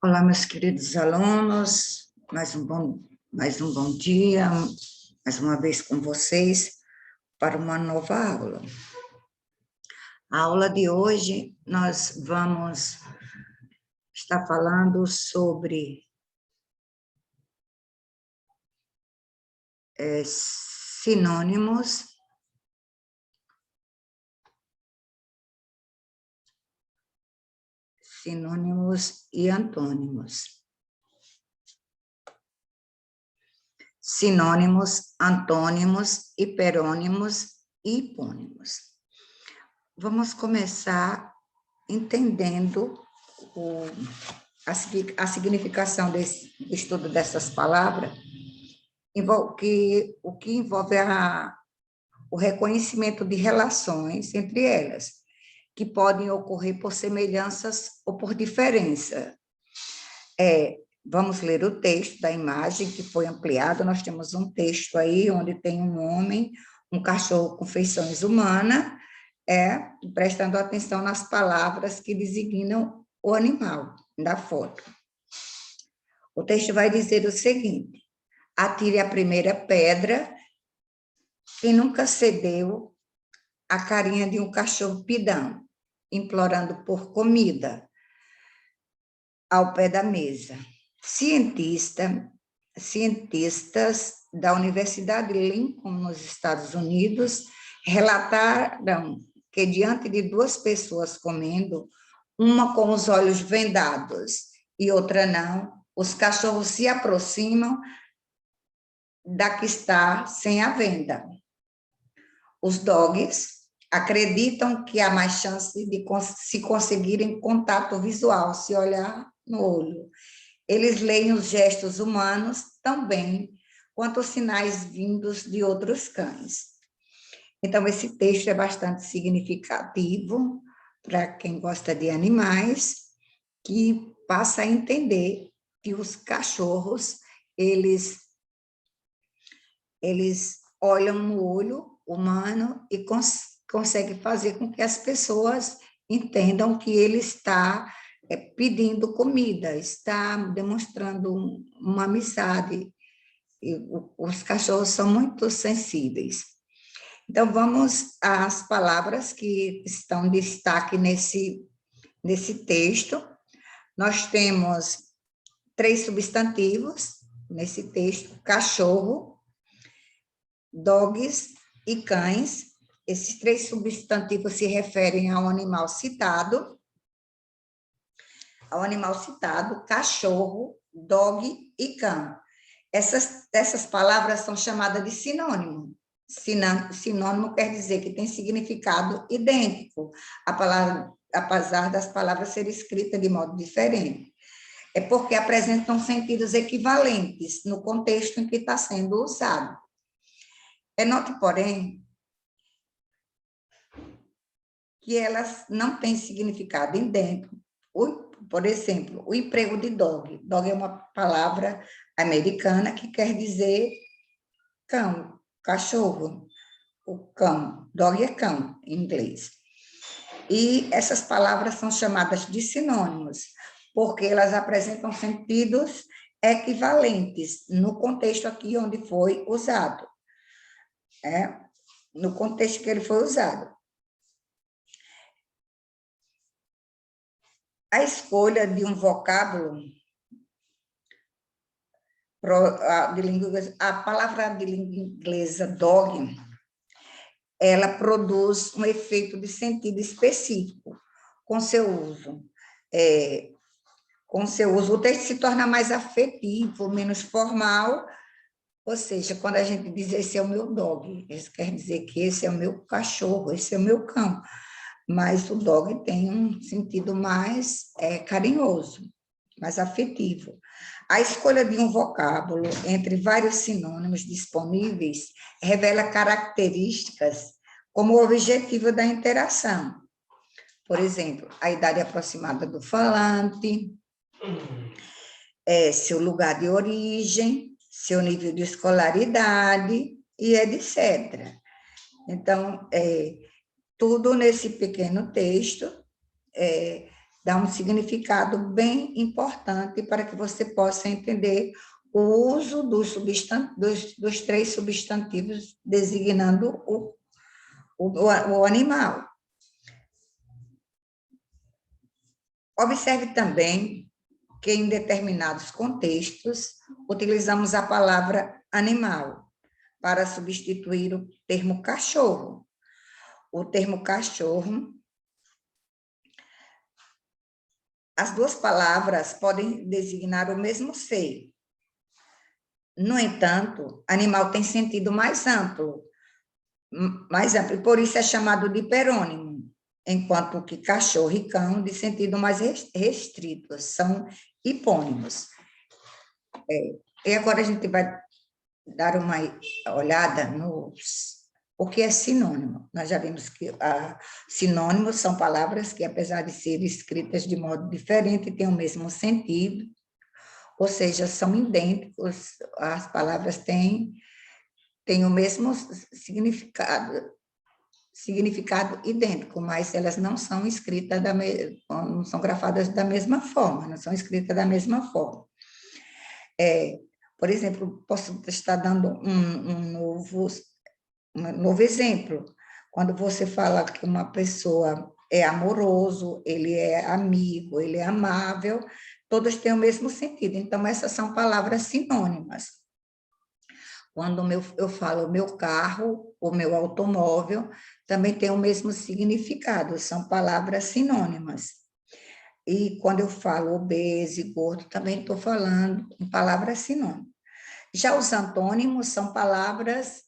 Olá, meus queridos alunos, mais um bom dia, mais uma vez com vocês para uma nova aula. A aula de hoje nós vamos estar falando sobre sinônimos e antônimos. Sinônimos, antônimos, hiperônimos e hipônimos. Vamos começar entendendo a significação do estudo dessas palavras, o que envolve o reconhecimento de relações entre elas, que podem ocorrer por semelhanças ou por diferença. Vamos ler o texto da imagem que foi ampliado. Nós temos um texto aí onde tem um homem, um cachorro com feições humanas, prestando atenção nas palavras que designam o animal da foto. O texto vai dizer o seguinte: atire a primeira pedra quem nunca cedeu à carinha de um cachorro pidão, implorando por comida ao pé da mesa. Cientistas da Universidade Lincoln, nos Estados Unidos, relataram que, diante de duas pessoas comendo, uma com os olhos vendados e outra não, os cachorros se aproximam da que está sem a venda. Os dogs acreditam que há mais chance de se conseguirem contato visual, se olhar no olho. Eles leem os gestos humanos tão bem quanto os sinais vindos de outros cães. Então, esse texto é bastante significativo para quem gosta de animais, que passa a entender que os cachorros, eles olham no olho humano e conseguem fazer com que as pessoas entendam que ele está pedindo comida, está demonstrando uma amizade. E os cachorros são muito sensíveis. Então, vamos às palavras que estão em destaque nesse texto. Nós temos 3 substantivos nesse texto: cachorro, dogs e cães. Esses 3 substantivos se referem ao animal citado, cachorro, dog e cão. Essas palavras são chamadas de sinônimo. Sinônimo quer dizer que tem significado idêntico, apesar das palavras serem escritas de modo diferente. É porque apresentam sentidos equivalentes no contexto em que está sendo usado. Note, porém, que elas não têm significado idêntico. Por exemplo, o emprego de dog. Dog é uma palavra americana que quer dizer cão, cachorro. O cão, dog é cão, em inglês. E essas palavras são chamadas de sinônimos, porque elas apresentam sentidos equivalentes no contexto aqui onde foi usado. No contexto que ele foi usado. A escolha de um vocábulo, a palavra de língua inglesa dog, ela produz um efeito de sentido específico com seu uso. O texto se torna mais afetivo, menos formal, ou seja, quando a gente diz esse é o meu dog, isso quer dizer que esse é o meu cachorro, esse é o meu cão, mas o dog tem um sentido mais carinhoso, mais afetivo. A escolha de um vocábulo entre vários sinônimos disponíveis revela características como o objetivo da interação. Por exemplo, a idade aproximada do falante, seu lugar de origem, seu nível de escolaridade e etc. Então, tudo nesse pequeno texto dá um significado bem importante para que você possa entender o uso dos três substantivos designando o animal. Observe também que em determinados contextos utilizamos a palavra animal para substituir o termo cachorro. O termo cachorro, as duas palavras podem designar o mesmo ser. No entanto, animal tem sentido mais amplo, e por isso é chamado de hiperônimo, enquanto que cachorro e cão, de sentido mais restrito, são hipônimos. E agora a gente vai dar uma olhada no o que é sinônimo. Nós já vimos que sinônimos são palavras que, apesar de serem escritas de modo diferente, têm o mesmo sentido, ou seja, são idênticos, as palavras têm o mesmo significado idêntico, mas elas não são escritas não são grafadas da mesma forma, não são escritas da mesma forma. Por exemplo, posso estar dando um novo exemplo. Quando você fala que uma pessoa é amoroso, ele é amigo, ele é amável, todos têm o mesmo sentido. Então, essas são palavras sinônimas. Quando eu falo meu carro, o meu automóvel, também tem o mesmo significado, são palavras sinônimas. E quando eu falo obeso e gordo, também estou falando em palavras sinônimas. Já os antônimos são palavras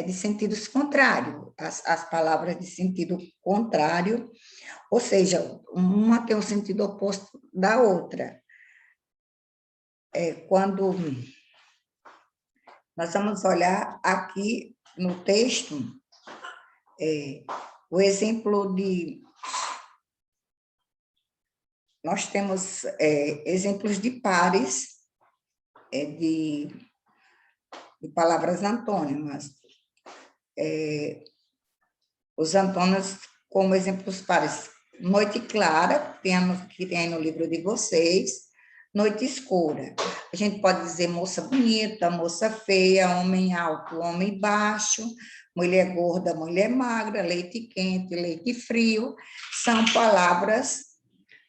de sentidos contrários, as palavras de sentido contrário, ou seja, uma tem um sentido oposto da outra. Quando nós vamos olhar aqui no texto, o exemplo de... Nós temos exemplos de pares de palavras antônimas. Os antônimos como exemplos pares. Noite clara, que tem no livro de vocês. Noite escura. A gente pode dizer moça bonita, moça feia, homem alto, homem baixo, mulher gorda, mulher magra, leite quente, leite frio. São palavras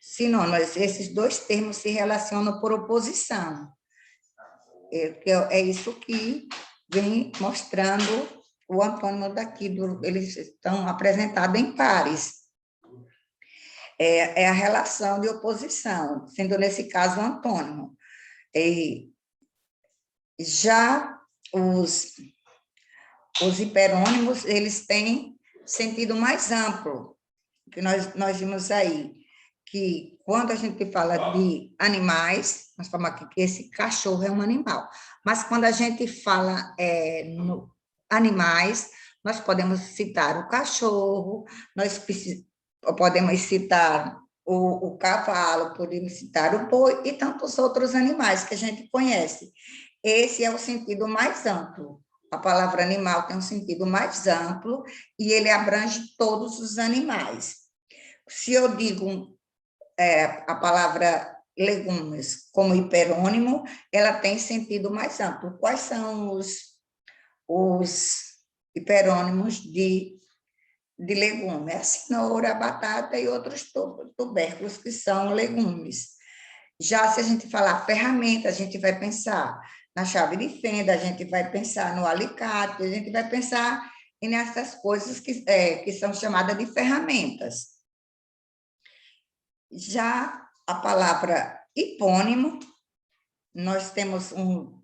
sinônimas. Esses dois termos se relacionam por oposição. É isso que vem mostrando o antônimo daqui, eles estão apresentados em pares. É a relação de oposição, sendo nesse caso o antônimo. Já os hiperônimos, eles têm sentido mais amplo, que nós vimos aí, que quando a gente fala de animais, nós falamos aqui que esse cachorro é um animal, mas quando a gente fala no animais, nós podemos citar o cachorro, nós podemos citar o cavalo, podemos citar o boi e tantos outros animais que a gente conhece. Esse é o sentido mais amplo. A palavra animal tem um sentido mais amplo e ele abrange todos os animais. Se eu digo a palavra legumes como hiperônimo, ela tem sentido mais amplo. Quais são os hiperônimos de legume? A cenoura, a batata e outros tubérculos que são legumes. Já se a gente falar ferramenta, a gente vai pensar na chave de fenda, a gente vai pensar no alicate, a gente vai pensar nessas coisas que são chamadas de ferramentas. Já a palavra hipônimo, nós temos um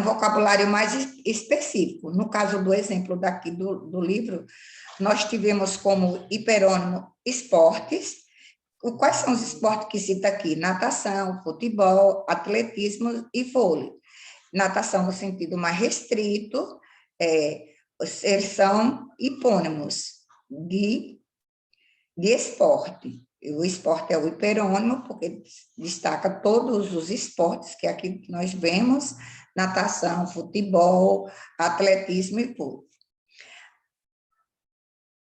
vocabulário mais específico. No caso do exemplo daqui do livro, nós tivemos como hiperônimo esportes. Quais são os esportes que cita aqui? Natação, futebol, atletismo e vôlei. Natação no sentido mais restrito, eles são hipônimos de esporte. O esporte é o hiperônimo, porque destaca todos os esportes que aqui nós vemos, natação, futebol, atletismo e vôlei.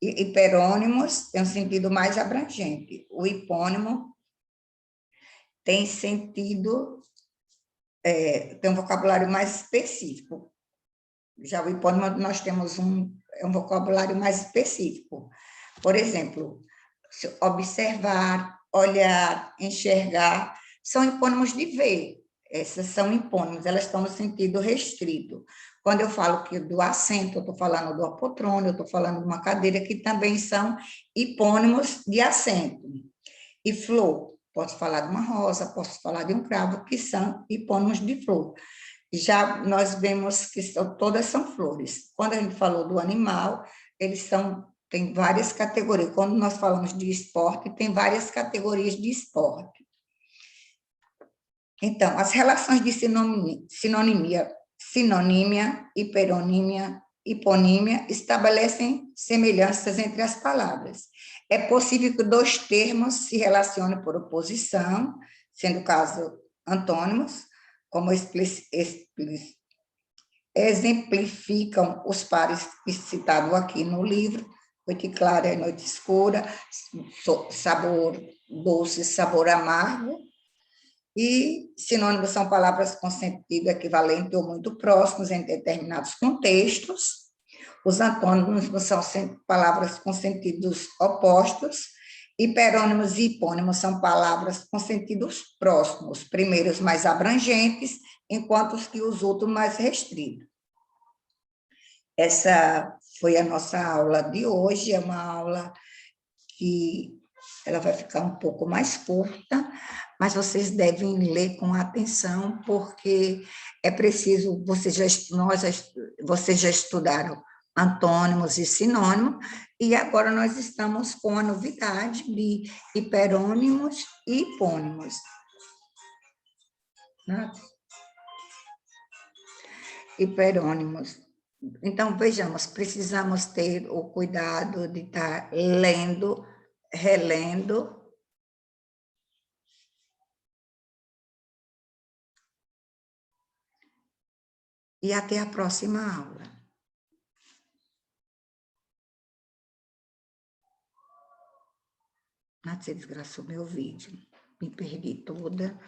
hiperônimos têm um sentido mais abrangente. O hipônimo tem sentido, tem um vocabulário mais específico. Já o hipônimo, nós temos um vocabulário mais específico. Por exemplo, observar, olhar, enxergar, são hipônimos de ver. Essas são hipônimos, elas estão no sentido restrito. Quando eu falo que do assento, eu estou falando do apotrônio, eu estou falando de uma cadeira, que também são hipônimos de assento. E flor, posso falar de uma rosa, posso falar de um cravo, que são hipônimos de flor. Já nós vemos que todas são flores. Quando a gente falou do animal, eles tem várias categorias. Quando nós falamos de esporte, tem várias categorias de esporte. Então, as relações de sinonímia, hiperonímia, hiponímia estabelecem semelhanças entre as palavras. É possível que dois termos se relacionem por oposição, sendo o caso antônimos, como exemplificam os pares citados aqui no livro: noite clara e noite escura, sabor doce, sabor amargo. E sinônimos são palavras com sentido equivalente ou muito próximos em determinados contextos. Os antônimos são palavras com sentidos opostos. Hiperônimos e hipônimos são palavras com sentidos próximos, primeiros mais abrangentes, enquanto que os outros mais restritos. Essa foi a nossa aula de hoje, é uma aula que ela vai ficar um pouco mais curta, mas vocês devem ler com atenção, porque é preciso, vocês já estudaram antônimos e sinônimos, e agora nós estamos com a novidade de hiperônimos e hipônimos. Hiperônimos. Então, vejamos, precisamos ter o cuidado de estar lendo, relendo. E até a próxima aula. Você desgraçou meu vídeo. Me perdi toda.